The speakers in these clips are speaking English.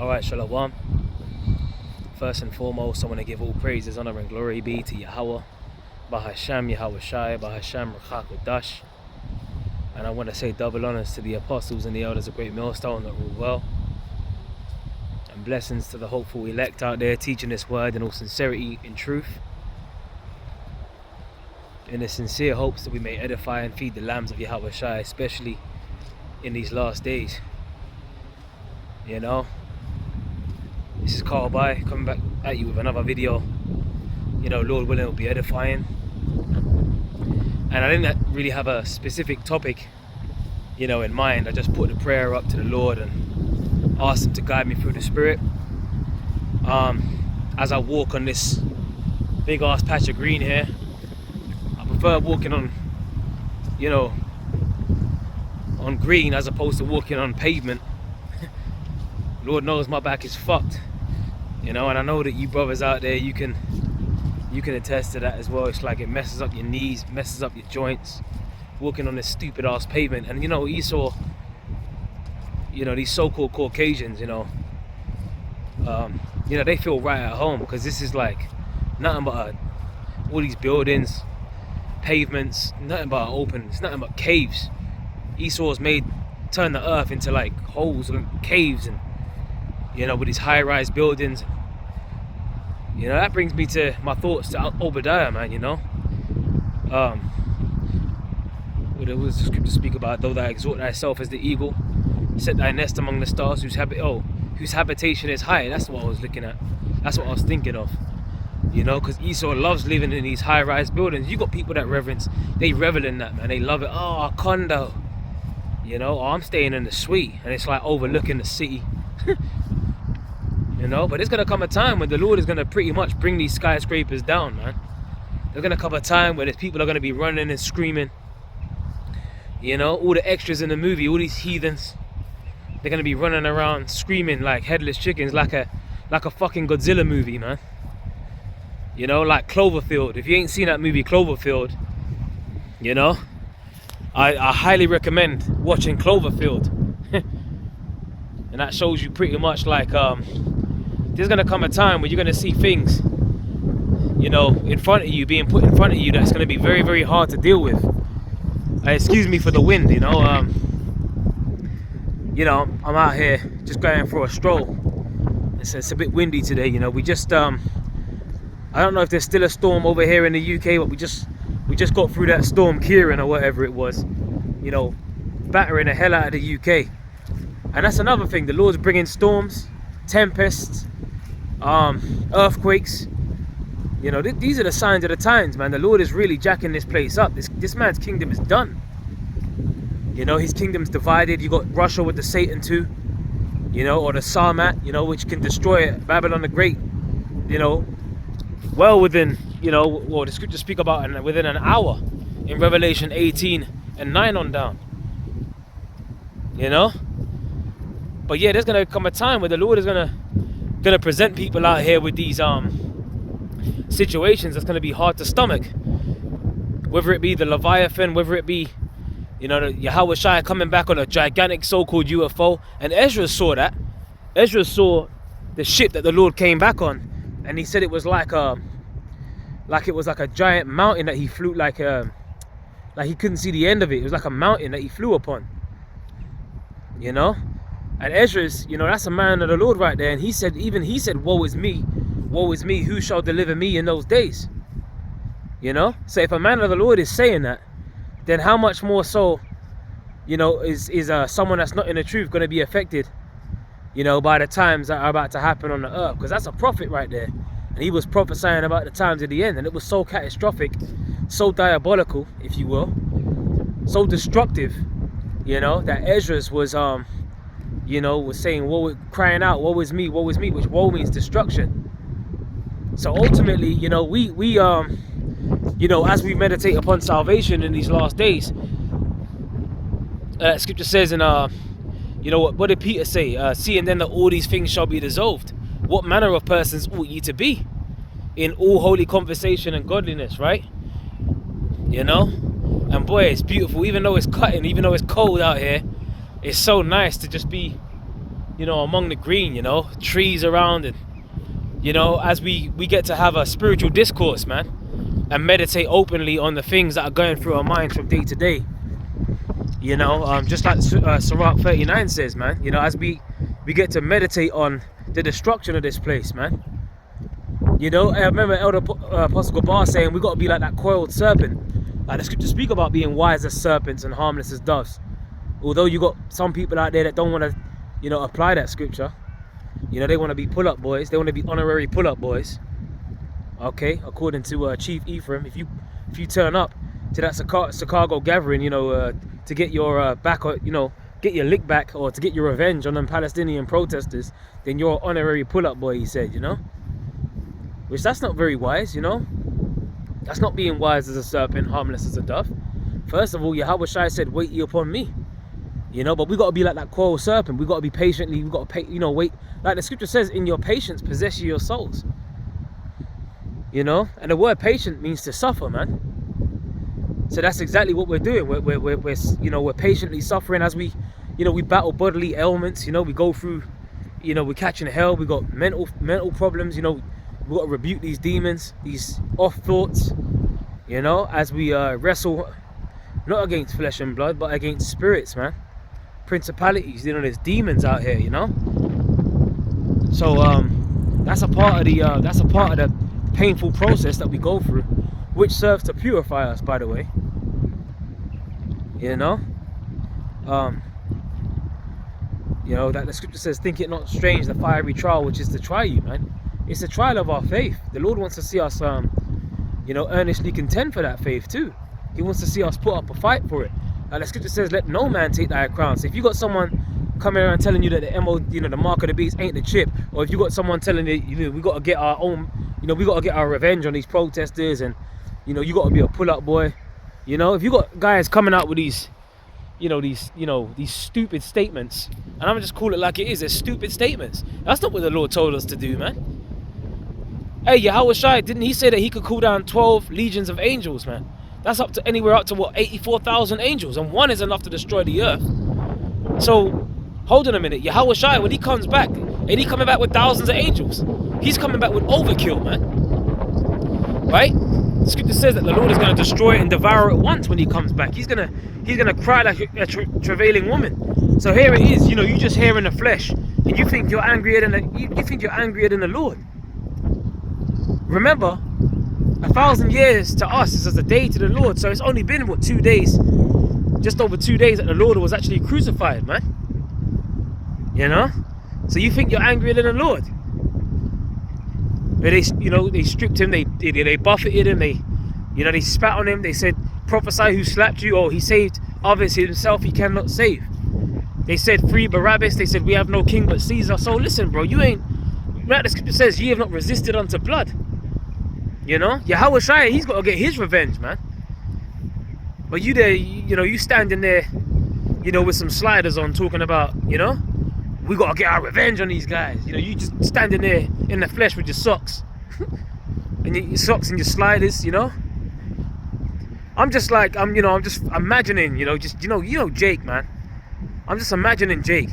Alright, Shalom. First and foremost, I want to give all praises, honor, and glory be to Yahweh, Bahasham Yahweh Shai, Bahasham Ruchakodash. And I want to say double honors to the apostles and the elders of Great Millstone that rule well. And blessings to the hopeful elect out there teaching this word in all sincerity and truth. In the sincere hopes that we may edify and feed the lambs of Yahweh Shai, especially in these last days. You know? This is Carl By coming back at you with another video. You know, Lord willing, it will be edifying. And I didn't really have a specific topic, you know, in mind. I just put the prayer up to the Lord and asked Him to guide me through the Spirit. As I walk on this big ass patch of green here, I prefer walking on, you know, on green as opposed to walking on pavement. Lord knows my back is fucked, you know, and I know that you brothers out there, you can attest to that as well. It's like it messes up your knees, messes up your joints, walking on this stupid ass pavement. And you know, Esau, you know, these so-called Caucasians, you know, they feel right at home because this is like nothing but all these buildings, pavements, nothing but open. It's nothing but caves. Esau's turned the earth into like holes and caves, and you know, with these high-rise buildings. You know, that brings me to my thoughts to Obadiah, man. You know, what it was the scripture speak about? Though thou exalt thyself as the eagle, set thy nest among the stars, whose habitation is high. That's what I was looking at. That's what I was thinking of. You know, because Esau loves living in these high-rise buildings. You got people that they revel in that, man. They love it. Oh, a condo. You know, I'm staying in the suite, and it's like overlooking the city. You know, but there's gonna come a time when the Lord is gonna pretty much bring these skyscrapers down, man. There's gonna come a time where people are gonna be running and screaming. You know, all the extras in the movie, all these heathens, they're gonna be running around screaming like headless chickens, like a fucking Godzilla movie, man. You know, like Cloverfield. If you ain't seen that movie Cloverfield, you know, I highly recommend watching Cloverfield. And that shows you pretty much like there's gonna come a time where you're gonna see things, you know, in front of you, being put in front of you, that's gonna be very, very hard to deal with. Excuse me for the wind, you know. I'm out here just going for a stroll. It's a bit windy today, you know. We just I don't know if there's still a storm over here in the UK, but we just got through that storm Kieran or whatever it was, you know, battering the hell out of the UK. And that's another thing. The Lord's bringing storms, tempests, earthquakes. You know, these are the signs of the times, man. The Lord is really jacking this place up. This man's kingdom is done. You know, his kingdom's divided. You got Russia with the Satan too, you know, or the Sarmat, you know, which can destroy Babylon the Great, you know, well within, you know, what the scriptures speak about within an hour in Revelation 18 and 9 on down. You know? But yeah, there's gonna come a time where the Lord is gonna present people out here with these situations that's gonna be hard to stomach. Whether it be the Leviathan, whether it be, you know, the Yahweh Shai coming back on a gigantic so-called UFO. And Ezra saw that. Ezra saw the ship that the Lord came back on, and he said it was like it was like a giant mountain that he flew, like he couldn't see the end of it. It was like a mountain that he flew upon. You know? And Ezra's, you know, that's a man of the Lord right there. And he said, woe is me, who shall deliver me in those days? You know? So if a man of the Lord is saying that, then how much more so, you know, is someone that's not in the truth going to be affected, you know, by the times that are about to happen on the earth? Because that's a prophet right there. And he was prophesying about the times of the end. And it was so catastrophic, so diabolical, if you will, so destructive, you know, that Ezra's was, you know, was saying, crying out, woe is me, which woe means destruction. So ultimately, you know, we you know, as we meditate upon salvation in these last days, scripture says in, you know, what did Peter say? Seeing then that all these things shall be dissolved, what manner of persons ought ye to be in all holy conversation and godliness, right? You know? And boy, it's beautiful. Even though it's cutting, even though it's cold out here, it's so nice to just be you know, among the green, you know, trees around, and you know, as we get to have a spiritual discourse, man, and meditate openly on the things that are going through our minds from day to day. You know, just like Sirach 39 says, man, you know, as we get to meditate on the destruction of this place, man. You know, I remember Elder Apostle Gabar saying we got to be like that coiled serpent. Like the scriptures speak about being wise as serpents and harmless as doves. Although you got some people out there that don't want to, you know, apply that scripture. You know, they want to be pull-up boys. They want to be honorary pull-up boys. Okay, according to Chief Ephraim, if you turn up to that Chicago gathering, you know, to get your back, or you know, get your lick back, or to get your revenge on them Palestinian protesters, then you're an honorary pull-up boy. He said, you know, which that's not very wise. You know, that's not being wise as a serpent, harmless as a dove. First of all, Yahweh Shai said, "Wait ye upon me." You know, but we got to be like that coiled serpent. We got to be patiently. We got to pay. You know, wait. Like the scripture says, "In your patience, possess your souls." You know, and the word patient means to suffer, man. So that's exactly what we're doing. We're you know, we're patiently suffering as we, you know, we battle bodily ailments. You know, we go through, you know, we're catching hell. We got mental problems. You know, we got to rebuke these demons, these off thoughts. You know, as we wrestle not against flesh and blood, but against spirits, man. Principalities. You know, there's demons out here. You know. So that's a part of the painful process that we go through, which serves to purify us, by the way. You know, that the scripture says, "Think it not strange the fiery trial which is to try you," man. It's a trial of our faith. The Lord wants to see us, you know, earnestly contend for that faith too. He wants to see us put up a fight for it. The scripture says, "Let no man take thy crown." So if you got someone coming around telling you that the mark of the beast ain't the chip, or if you got someone telling you, we got to get our own, you know, we got to get our revenge on these protesters, and you know, you got to be a pull-up boy. You know, if you got guys coming out with these stupid statements, and I'm gonna just call it like it is, they're stupid statements. That's not what the Lord told us to do, man. Hey, Yahweh Shai, didn't he say that he could call down 12 legions of angels, man? That's anywhere up to what, 84,000 angels, and one is enough to destroy the earth. So, hold on a minute. Yahweh Shai, when he comes back, ain't he coming back with thousands of angels? He's coming back with overkill, man. Right? The scripture says that the Lord is going to destroy it and devour it once when he comes back. He's gonna cry like a travailing woman. So here it is, you know, you just hear in the flesh, and you think you're angrier than the Lord. Remember, 1,000 years to us is as a day to the Lord. So it's only been what, 2 days, just over 2 days that the Lord was actually crucified, man. You know, so you think you're angrier than the Lord? They stripped him, they buffeted him, they spat on him, they said, "Prophesy who slapped you," or "He saved others, himself he cannot save." They said, "Free Barabbas." They said, "We have no king but Caesar." So listen, bro, you ain't, like the scripture says, "Ye have not resisted unto blood." You know, Yahweh Shai, he's got to get his revenge, man. But you there, you standing there, you know, with some sliders on, talking about, you know, we got to get our revenge on these guys. You know, you just standing there in the flesh with your socks. And your socks and your sliders, you know. I'm just imagining, Jake, man. I'm just imagining Jake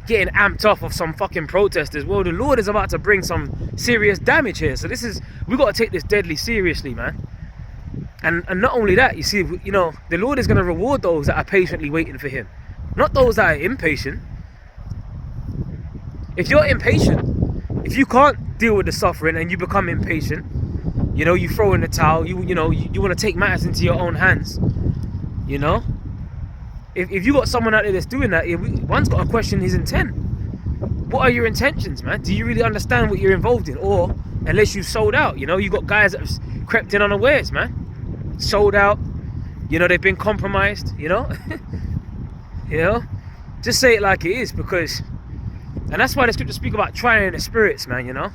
getting amped off of some fucking protesters. Well, the Lord is about to bring some serious damage here. So we got to take this deadly seriously, man. And not only that, you see, you know, the Lord is going to reward those that are patiently waiting for him. Not those that are impatient. If you're impatient, if you can't deal with the suffering and you become impatient, you know, you throw in the towel, you want to take matters into your own hands, you know. If you got someone out there that's doing that, one's got to question his intent. What are your intentions, man? Do you really understand what you're involved in? Or, unless you've sold out, you know, you got guys that have crept in unawares, man. Sold out, you know, they've been compromised, you know. You know, just say it like it is, because, and that's why the scriptures speak about trying the spirits, man, you know.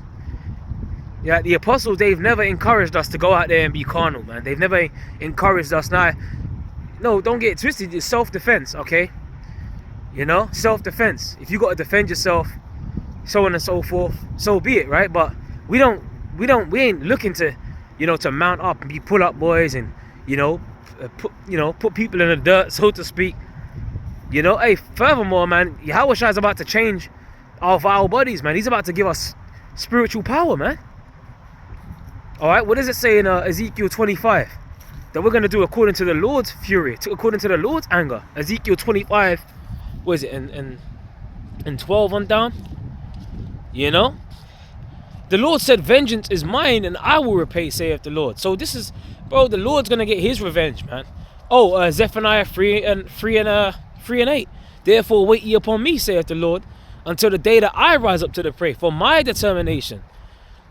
Yeah, the apostles, they've never encouraged us to go out there and be carnal, man. They've never encouraged us. Now, no, don't get it twisted. It's self-defense, okay? You know, self-defense. If you got to defend yourself, so on and so forth, so be it, right? But we ain't looking to, you know, to mount up and be pull-up boys and, put people in the dirt, so to speak. You know, hey, furthermore, man, Yahweh Shai is about to change our vile bodies, man. He's about to give us spiritual power, man. All right, what does it say in Ezekiel 25? That we're going to do according to the Lord's fury, according to the Lord's anger. Ezekiel 25, what is it, in 12 on down? You know? The Lord said, vengeance is mine and I will repay, saith the Lord. So this is, bro, the Lord's going to get his revenge, man. Oh, Zephaniah 3 and 8. Therefore wait ye upon me, saith the Lord, until the day that I rise up to the prey. For my determination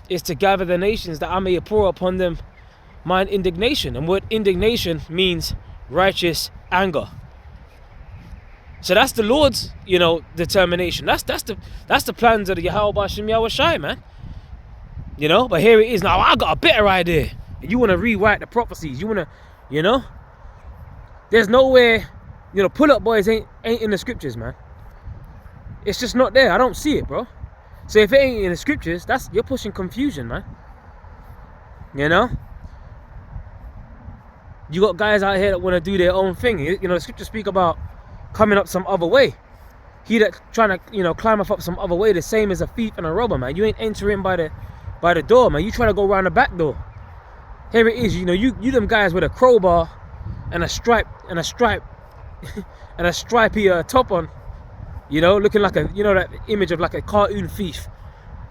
is to gather the nations, that I may pour upon them mine indignation. And what indignation means, righteous anger. So that's the Lord's, you know, determination. That's the plans of the Yahweh B'Shem Yahweh Shai, man. You know, but here it is now. I got a better idea. You want to rewrite the prophecies. You want to, you know. There's nowhere, you know, pull-up boys ain't in the scriptures, man. It's just not there. I don't see it, bro. So if it ain't in the scriptures, you're pushing confusion, man. You know. You got guys out here that want to do their own thing. You know, the scriptures speak about coming up some other way. He that trying to, you know, climb up some other way, the same as a thief and a robber, man. You ain't entering by the door, man. You trying to go around the back door. Here it is, you know, you them guys with a crowbar and a stripe and a stripy top on, you know, looking like a, you know, that image of like a cartoon thief.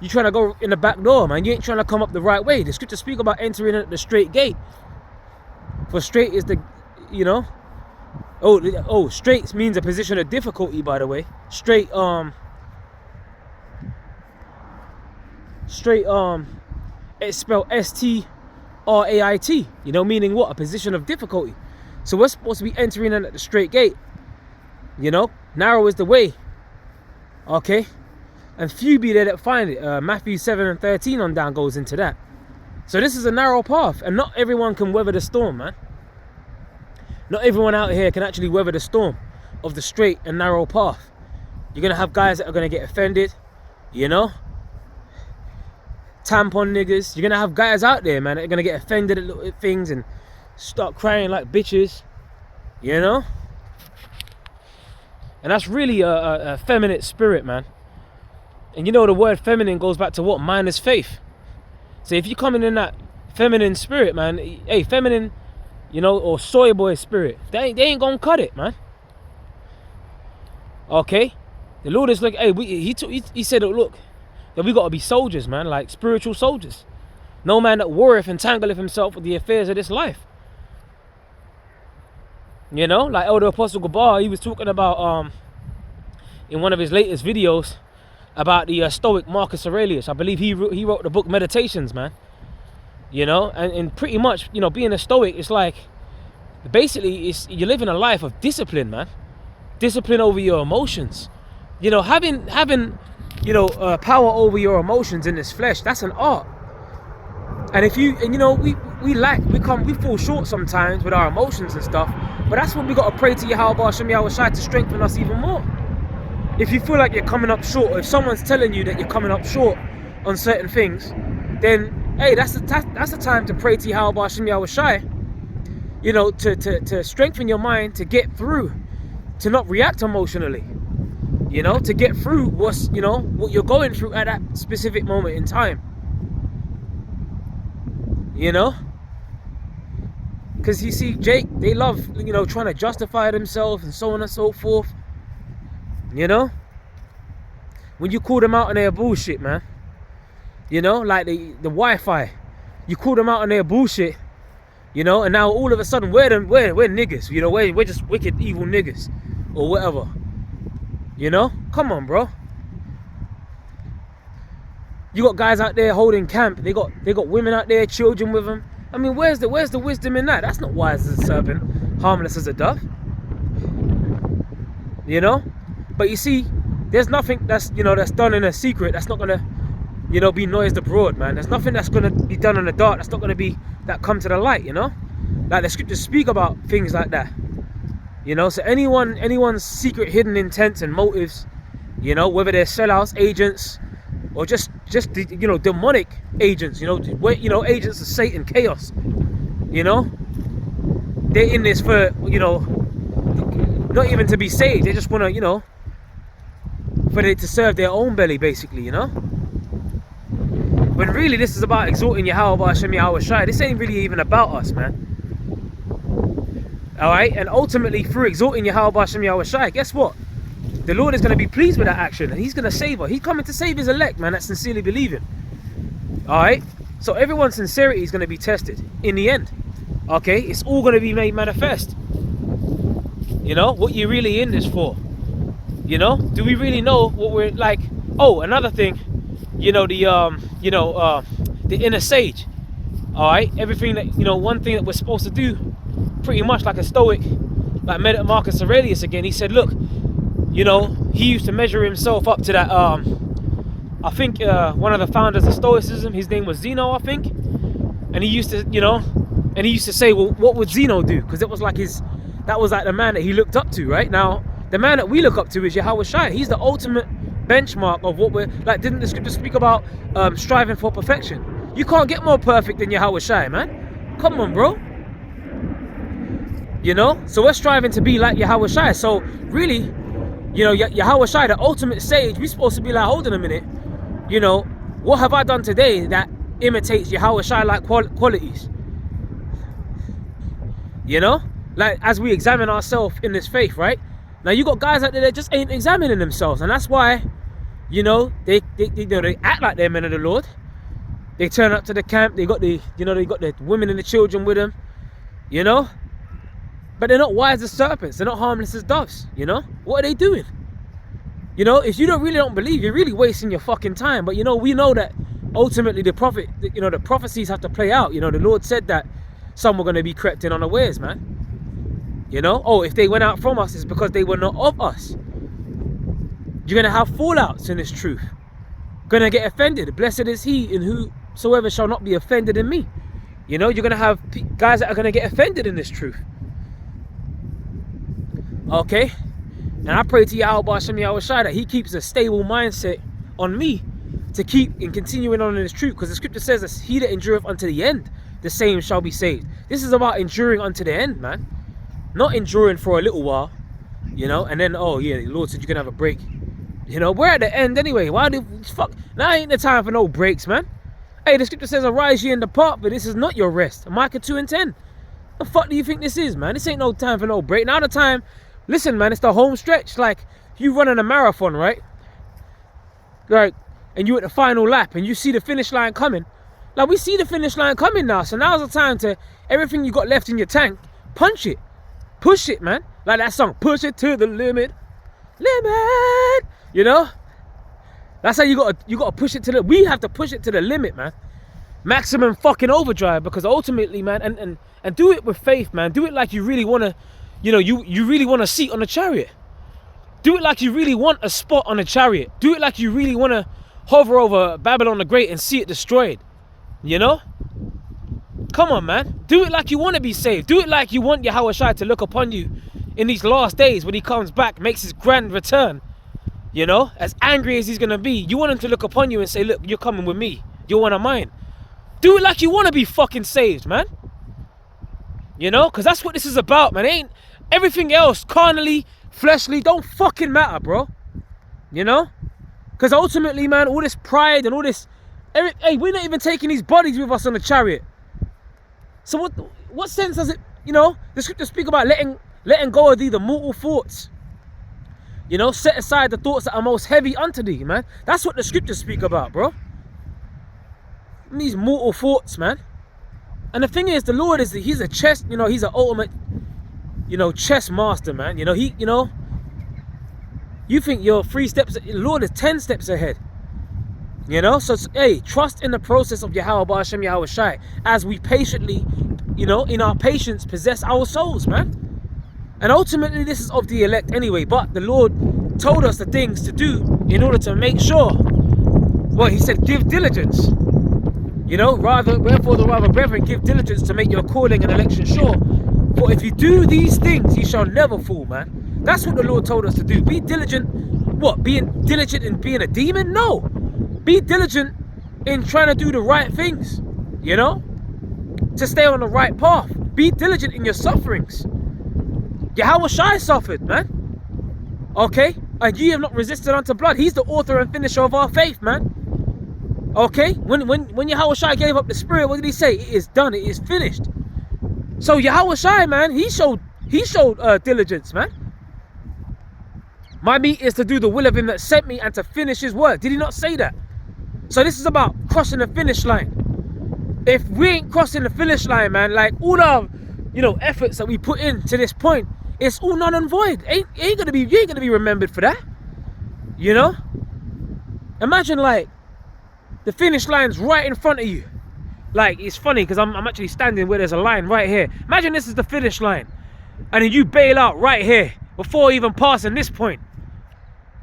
You trying to go in the back door, man. You ain't trying to come up the right way. The scriptures speak about entering at the straight gate. For straight is the, you know, straight means a position of difficulty, by the way. Straight, it's spelled S-T-R-A-I-T, you know, meaning what? A position of difficulty. So we're supposed to be entering in at the straight gate, you know. Narrow is the way, okay, and few be there that find it. Matthew 7 and 13 on down goes into that. So this is a narrow path, and not everyone can weather the storm, man. Not everyone out here can actually weather the storm of the straight and narrow path. You're gonna have guys that are gonna get offended, you know, tampon niggas. You're gonna have guys out there, man, that are gonna get offended at little things and start crying like bitches, you know. And that's really a feminine spirit, man. And you know the word feminine goes back to what? Minus faith. So if you're coming in that feminine spirit, man, hey, feminine, you know, or soy boy spirit, they ain't gonna cut it, man. Okay, the Lord is like, hey, he said, look, that we gotta be soldiers, man, like spiritual soldiers. No man that warreth entangleth himself with the affairs of this life. You know, like Elder Apostle Gabar, he was talking about in one of his latest videos about the Stoic Marcus Aurelius. I believe he wrote the book Meditations, man. You know, and pretty much, you know, being a Stoic, it's like, basically, you're living a life of discipline, man. Discipline over your emotions. You know, having you know, power over your emotions in this flesh, that's an art. And if you, and you know, we fall short sometimes with our emotions and stuff, but that's when we got to pray to Yahweh B'Shem Yahweh Shai to strengthen us even more. If you feel like you're coming up short, or if someone's telling you that you're coming up short on certain things, then hey, that's the time to pray to Yahweh B'Shem Yahweh Shai, you know, to strengthen your mind, to get through, to not react emotionally, you know, to get through what you're going through at that specific moment in time, you know. Because you see, Jake, they love, you know, trying to justify themselves and so on and so forth, you know. When you call them out on their bullshit, man, you know, like the Wi-Fi, you call them out on their bullshit, you know, and now all of a sudden we're niggas, you know, we're just wicked evil niggas or whatever, you know. Come on, bro. You got guys out there holding camp. They got women out there, children with them. I mean, where's the wisdom in that? That's not wise as a serpent, harmless as a dove, you know. But you see, there's nothing that's, you know, that's done in a secret that's not gonna, you know, be noised abroad, man. There's nothing that's gonna be done in the dark that's not gonna be that come to the light, you know. Like the scriptures speak about things like that, you know. So anyone's secret hidden intents and motives, you know, whether they're sellouts, agents, or just you know, demonic agents, you know, agents of Satan, chaos, you know, they're in this for, you know, not even to be saved. They just want to, you know, for it to serve their own belly, basically, you know. When really this is about exalting Yahweh Hashem Yahweh Shai. This ain't really even about us, man. Alright, and ultimately through exalting Yahweh Hashem Yahweh Shai, guess what? The Lord is going to be pleased with that action, and He's going to save her. He's coming to save His elect, man, that sincerely believe Him. Alright, so everyone's sincerity is going to be tested in the end. Okay, it's all going to be made manifest. You know, what you're really in this for. You know, do we really know what we're like? Oh, another thing, you know, the inner sage. Alright, everything that, you know, one thing that we're supposed to do, pretty much like a Stoic, like Marcus Aurelius again, he said, look, you know, he used to measure himself up to that, I think one of the founders of Stoicism, his name was Zeno, I think, and he used to, you know, and he used to say, well, what would Zeno do? Because it was like that was like the man that he looked up to, right? Now, the man that we look up to is Yahweh Shai. He's the ultimate benchmark of what we're, like, didn't the scripture speak about striving for perfection? You can't get more perfect than Yahweh Shai, man. Come on, bro. You know, so we're striving to be like Yahweh Shai. So really, you know, Yahweh Shai, the ultimate sage, we're supposed to be like, hold on a minute, you know, what have I done today that imitates Yahweh Shai like qualities? You know, like as we examine ourselves in this faith, right? Now you got guys out there that just ain't examining themselves, and that's why, you know, they act like they're men of the Lord. They turn up to the camp, they got the, you know, they got the women and the children with them, you know. But they're not wise as serpents. They're not harmless as doves, you know? What are they doing? You know, if you really don't believe, you're really wasting your fucking time. But, you know, we know that ultimately the prophecies have to play out. You know, the Lord said that some were going to be crept in unawares, man. You know? Oh, if they went out from us, it's because they were not of us. You're going to have fallouts in this truth. Going to get offended. Blessed is he in whosoever shall not be offended in me. You know, you're going to have guys that are going to get offended in this truth. Okay, and I pray to Yahweh Hashem Yahweh Shai that He keeps a stable mindset on me to keep and continuing on in this truth, because the scripture says that he that endureth unto the end, the same shall be saved. This is about enduring unto the end, man. Not enduring for a little while, you know, and then, oh yeah, the Lord said you can have a break. You know, we're at the end anyway. Why do fuck? Now ain't the time for no breaks, man. Hey, the scripture says, arise ye and depart, but this is not your rest. Micah 2:10. The fuck do you think this is, man? This ain't no time for no break. Now the time. Listen, man, it's the home stretch. Like, you running a marathon, right? Right, and you at the final lap, and you see the finish line coming. Like, we see the finish line coming now. So now's the time to, everything you got left in your tank, punch it. Push it, man. Like that song, push it to the limit. Limit! You know? That's how you gotta push it to the, we have to push it to the limit, man. Maximum fucking overdrive, because ultimately, man, and do it with faith, man. Do it like you really want to, you know, you really want a seat on a chariot. Do it like you really want a spot on a chariot. Do it like you really want to hover over Babylon the Great and see it destroyed. You know? Come on, man. Do it like you want to be saved. Do it like you want Yahweh Shai to look upon you in these last days when he comes back, makes his grand return. You know? As angry as he's going to be, you want him to look upon you and say, look, you're coming with me. You're one of mine. Do it like you want to be fucking saved, man. You know? Because that's what this is about, man. Ain't everything else, carnally, fleshly, don't fucking matter, bro. You know? Because ultimately, man, all this pride and all this... hey, we're not even taking these bodies with us on the chariot. So what sense does it... You know? The scriptures speak about letting go of thee, the mortal thoughts. You know? Set aside the thoughts that are most heavy unto thee, man. That's what the scriptures speak about, bro. These mortal thoughts, man. And the thing is, the Lord is, he's a chess, you know, he's an ultimate, you know, chess master, man. You know, you think you're 3 steps, the Lord is 10 steps ahead. You know, so, hey, trust in the process of Yahweh Hashem Yahweh Shai as we patiently, you know, in our patience possess our souls, man. And ultimately, this is of the elect anyway, but the Lord told us the things to do in order to make sure. Well, he said, give diligence. You know, wherefore the rather, brethren, give diligence to make your calling and election sure. For if you do these things, you shall never fall, man. That's what the Lord told us to do. Be diligent. What? Being diligent in being a demon? No. Be diligent in trying to do the right things. You know? To stay on the right path. Be diligent in your sufferings. Yahweh Shai suffered, man. Okay? And ye have not resisted unto blood. He's the author and finisher of our faith, man. Okay? When Yahweh Shai gave up the spirit, what did he say? It is done. It is finished. So Yahweh Shai, man, he showed diligence, man. My meat is to do the will of him that sent me and to finish his work. Did he not say that? So this is about crossing the finish line. If we ain't crossing the finish line, man, like all our, efforts that we put in to this point, it's all null and void. You ain't gonna be remembered for that. Imagine like the finish line's right in front of you. Like, it's funny because I'm actually standing where there's a line right here. Imagine this is the finish line, and then you bail out right here before even passing this point.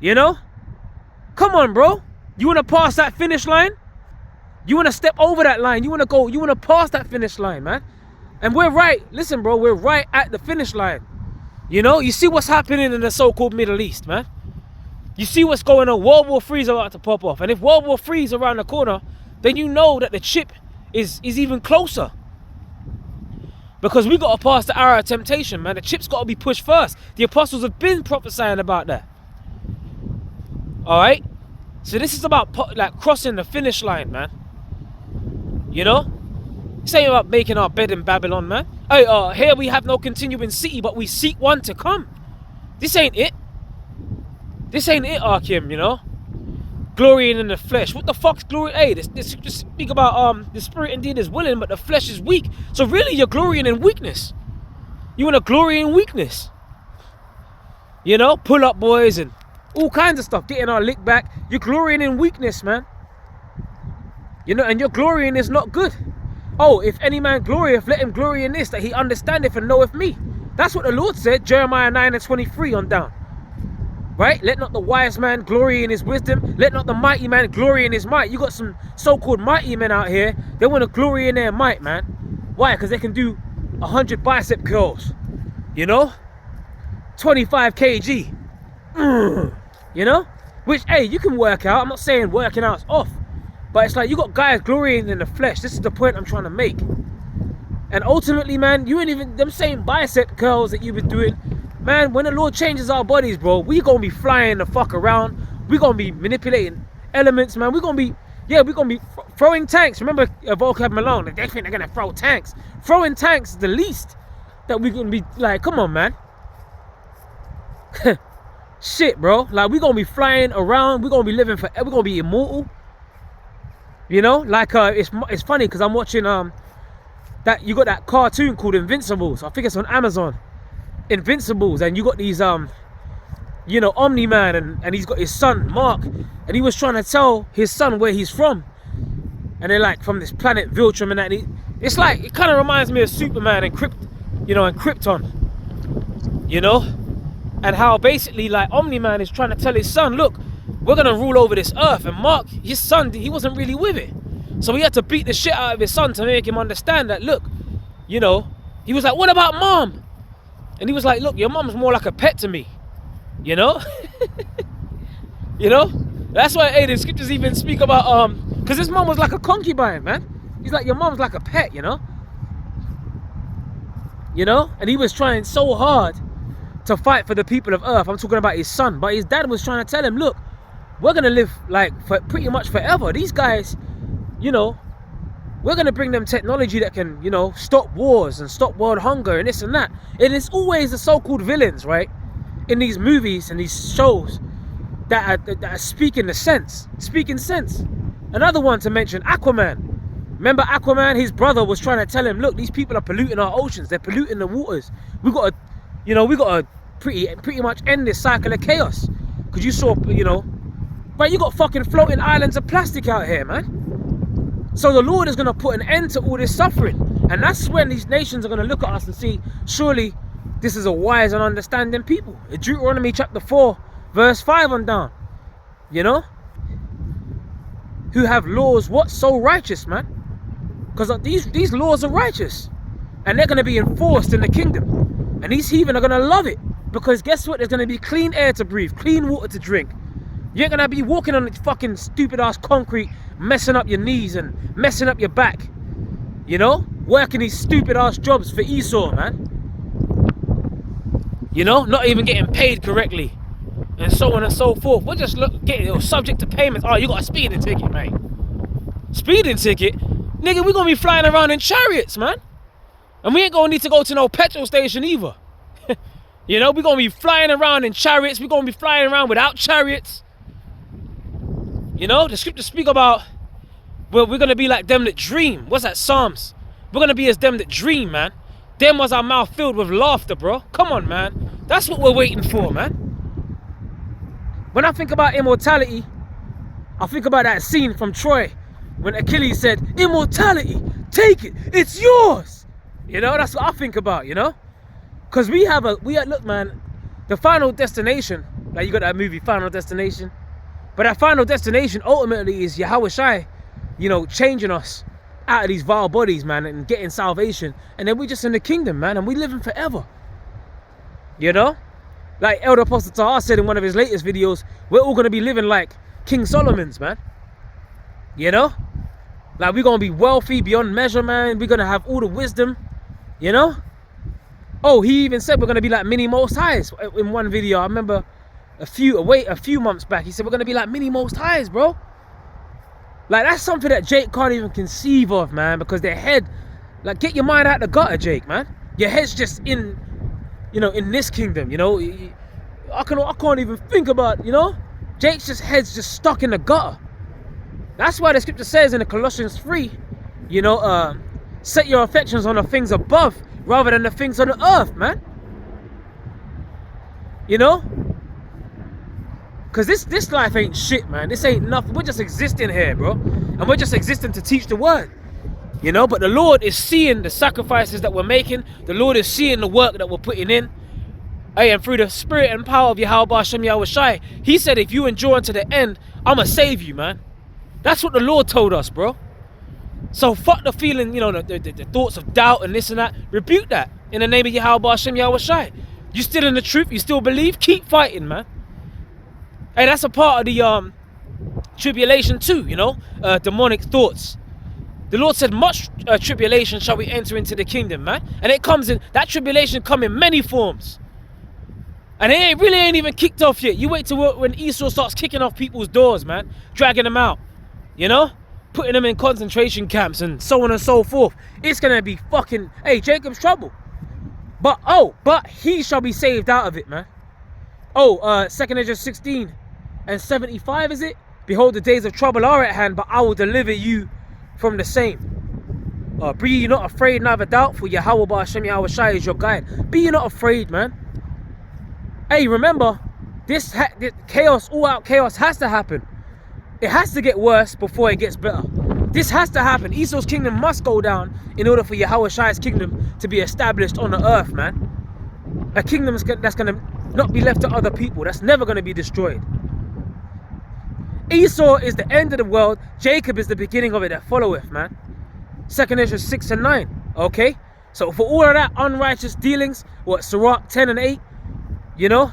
Come on, bro. You want to pass that finish line? You want to step over that line? You want to pass that finish line, man? And we're right. Listen, bro, we're right at the finish line. You see what's happening in the so-called Middle East, man. You see what's going on. World War III is about to pop off. And if World War III is around the corner, then you know that the chip is even closer. Because we got to pass the hour of temptation, man. The chip's got to be pushed first. The apostles have been prophesying about that. All right? So this is about like crossing the finish line, man. This ain't about making our bed in Babylon, man. Hey, here we have no continuing city, but we seek one to come. This ain't it. This ain't it, Arkim, Glorying in the flesh. What the fuck's glory? Hey, this just speak about the spirit indeed is willing, but the flesh is weak. So really, you're glorying in weakness. You want to glory in weakness. Pull up boys and all kinds of stuff, getting our lick back. You're glorying in weakness, man. And your glorying is not good. Oh, if any man glorieth, let him glory in this, that he understandeth and knoweth me. That's what the Lord said, Jeremiah 9:23 on down. Right? Let not the wise man glory in his wisdom. Let not the mighty man glory in his might. You got some so-called mighty men out here. They want to glory in their might, man. Why? Because they can do 100 bicep curls. 25 kg. Which, hey, you can work out. I'm not saying working out's off. But it's like you got guys glorying in the flesh. This is the point I'm trying to make. And ultimately, man, you ain't even them same bicep curls that you've been doing. Man, when the Lord changes our bodies, bro, we gonna be flying the fuck around. We gonna be manipulating elements, man. We gonna be throwing tanks. Remember Vocab Malone? They think they're gonna throw tanks. Throwing tanks is the least that we gonna be like. Come on, man. Shit, bro. Like we gonna be flying around. We gonna be living forever. We gonna be immortal. It's funny because I'm watching that you got that cartoon called Invincibles. I think it's on Amazon. Invincibles, and you got these Omni-Man and he's got his son Mark, and he was trying to tell his son where he's from, and they're like from this planet Viltrum and that. And it's like it kind of reminds me of Superman and Krypton, and how basically like Omni-Man is trying to tell his son, look, we're gonna rule over this earth, and Mark, his son, he wasn't really with it, so he had to beat the shit out of his son to make him understand that. Look, he was like, what about mom? And he was like, look, your mom's more like a pet to me. That's why, hey, the scriptures even speak about, because his mom was like a concubine, man. He's like, your mom's like a pet, and he was trying so hard to fight for the people of earth. I'm talking about his son, but his dad was trying to tell him, look, we're going to live like for pretty much forever. These guys, we're going to bring them technology that can, stop wars and stop world hunger and this and that. And it's always the so-called villains, right? In these movies and these shows that are speaking sense. Another one to mention, Aquaman. Remember Aquaman? His brother was trying to tell him, look, these people are polluting our oceans. They're polluting the waters. We got to pretty much end this cycle of chaos. Because you saw, right, you got fucking floating islands of plastic out here, man. So the Lord is going to put an end to all this suffering. And that's when these nations are going to look at us and see, surely this is a wise and understanding people. In Deuteronomy chapter 4, verse 5 on down. Who have laws, what, so righteous, man? Because these laws are righteous. And they're going to be enforced in the kingdom. And these heathen are going to love it. Because guess what? There's going to be clean air to breathe, clean water to drink. You ain't gonna be walking on this fucking stupid ass concrete, messing up your knees and messing up your back. Working these stupid ass jobs for Esau, man. You know, not even getting paid correctly, and so on and so forth. We're just getting subject to payments. Oh, you got a speeding ticket, mate. Speeding ticket? Nigga, we're gonna be flying around in chariots, man. And we ain't gonna need to go to no petrol station either. You know, we're gonna be flying around in chariots. We're gonna be flying around without chariots. You know, the scriptures speak about, well, we're gonna be like them that dream. What's that, Psalms? We're gonna be as them that dream, man. Them was our mouth filled with laughter, bro. Come on, man. That's what we're waiting for, man. When I think about immortality, I think about that scene from Troy when Achilles said, immortality, take it, it's yours. You know, that's what I think about, you know? Because look, man, the final destination, like you got that movie, Final Destination. But that final destination ultimately is Yahweh Shai, you know, changing us out of these vile bodies, man, and getting salvation. And then we just in the kingdom, man, and we living forever. You know? Like Elder Apostle Tahar said in one of his latest videos, we're all going to be living like King Solomon's, man. You know? Like we're going to be wealthy beyond measure, man. We're going to have all the wisdom, you know? Oh, he even said we're going to be like mini Most Highs in one video. I remember a few months back, he said we're going to be like mini Most Highs, bro. Like that's something that Jake can't even conceive of, man, because their head, like, get your mind out the gutter, Jake, man. Your head's just in, you know, in this kingdom, you know. I can't even think about, you know. Jake's head's just stuck in the gutter. That's why the scripture says in the Colossians 3, you know, set your affections on the things above rather than the things on the earth, man. You know? Because this life ain't shit, man. This ain't nothing. We're just existing here, bro. And we're just existing to teach the word. You know? But the Lord is seeing the sacrifices that we're making. The Lord is seeing the work that we're putting in. Hey, and through the spirit and power of Yahweh Hashem Yahweh Shai, he said, if you endure unto the end, I'ma save you, man. That's what the Lord told us, bro. So fuck the feeling, you know, the thoughts of doubt and this and that. Rebuke that in the name of Yahweh Hashem Yahweh Shai. You still in the truth? You still believe? Keep fighting, man. Hey, that's a part of the tribulation too, you know, demonic thoughts. The Lord said, much tribulation shall we enter into the kingdom, man. And it comes in, that tribulation come in many forms. And it really ain't even kicked off yet. You wait till when Esau starts kicking off people's doors, man. Dragging them out, you know. Putting them in concentration camps and so on and so forth. It's going to be fucking, hey, Jacob's trouble. But he shall be saved out of it, man. 2nd Ezra 16 and 75, is it? Behold, the days of trouble are at hand, but I will deliver you from the same. Be ye not afraid, neither doubtful. Yahweh Hashem Yahweh Shai is your guide. Be ye not afraid, man. Hey, remember, this chaos, all out chaos has to happen. It has to get worse before it gets better. This has to happen. Esau's kingdom must go down in order for Yahweh Shai's kingdom to be established on the earth, man. A kingdom that's going to not be left to other people. That's never going to be destroyed. Esau is the end of the world. Jacob is the beginning of it that followeth, man. 2nd Ezra 6 and 9. Okay? So for all of that unrighteous dealings, what, Sirach 10 and 8, you know?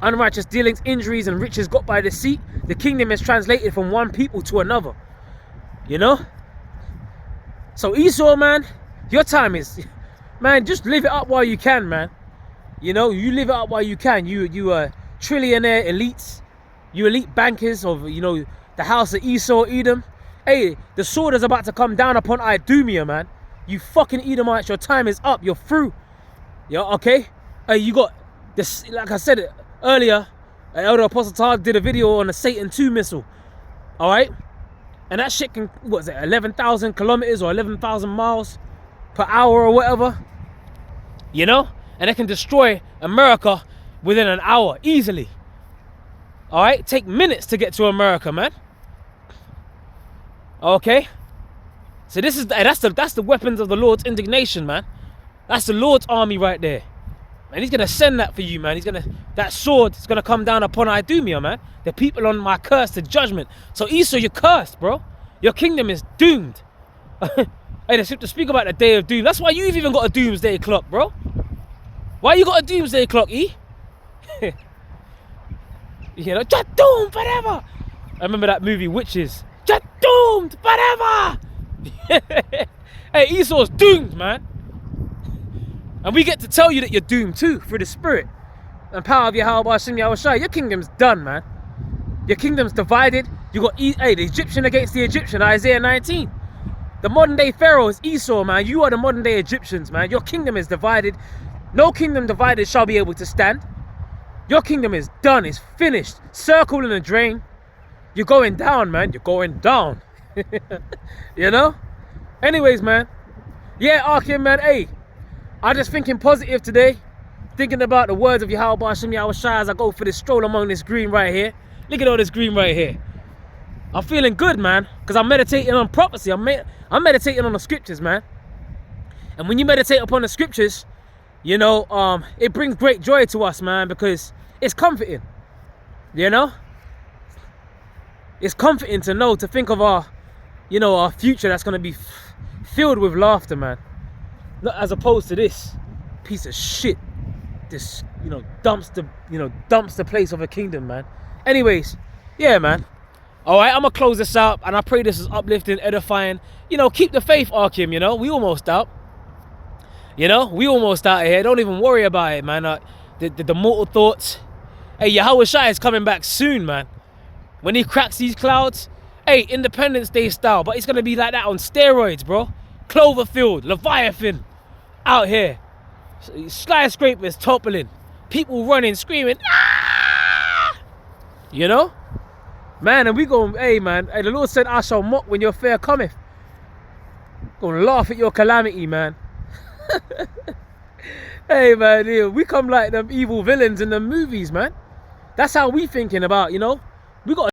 Unrighteous dealings, injuries, and riches got by deceit. The kingdom is translated from one people to another. You know? So Esau, man, your time is... Man, just live it up while you can, man. You know, you live it up while you can. You trillionaire elites. You elite bankers of, you know, the house of Esau, Edom. Hey, the sword is about to come down upon Idumea, man. You fucking Edomites, your time is up. You're through. Yeah, okay? You got this, like I said earlier, Elder Apostle Tahar did a video on the Satan 2 missile. Alright? And that shit can, what is it, 11,000 kilometers or 11,000 miles per hour or whatever. You know? And it can destroy America within an hour, easily. Alright? Take minutes to get to America, man. Okay? So this is, that's the weapons of the Lord's indignation, man. That's the Lord's army right there. And he's going to send that for you, man. That sword is going to come down upon Idumea, man. The people on my cursed judgment. So Esau, you're cursed, bro. Your kingdom is doomed. Hey, they to speak about the day of doom. That's why you've even got a doomsday clock, bro. Why you got a doomsday clock, E? You know, just doomed forever. I remember that movie, Witches. Just doomed forever. Hey, Esau's doomed, man. And we get to tell you that you're doomed too through the spirit and power of Yahweh Hashem Yahweh Shai. Your kingdom's done, man. Your kingdom's divided. You got the Egyptian against the Egyptian, Isaiah 19. The modern day Pharaoh is Esau, man. You are the modern day Egyptians, man. Your kingdom is divided. No kingdom divided shall be able to stand. Your kingdom is done. It's finished. Circle in a drain. You're going down, man. You're going down. You know? Anyways, man. Yeah, Arkin, man. Hey, I'm just thinking positive today. Thinking about the words of Yahweh Hashem Yahweh Shai as I go for this stroll among this green right here. Look at all this green right here. I'm feeling good, man, because I'm meditating on prophecy. I'm meditating on the scriptures, man. And when you meditate upon the scriptures, you know, it brings great joy to us, man, because it's comforting. You know? It's comforting to know, to think of our, you know, our future that's going to be filled with laughter, man. Not as opposed to this piece of shit. This, you know, dumps the place of a kingdom, man. Anyways, yeah, man. All right, I'm going to close this out, and I pray this is uplifting, edifying. You know, keep the faith, Arkim, you know. We almost out. You know, we almost out here. Don't even worry about it, man. The mortal thoughts. Hey, Yahweh Shai is coming back soon, man. When he cracks these clouds, hey, Independence Day style, but it's going to be like that on steroids, bro. Cloverfield, Leviathan, out here. Skyscrapers toppling. People running, screaming, ah! You know? Man, and we going, hey, man. Hey, the Lord said, I shall mock when your fair cometh. Gonna laugh at your calamity, man. Hey, man, yeah, we come like them evil villains in the movies, man. That's how we thinking about, you know. We got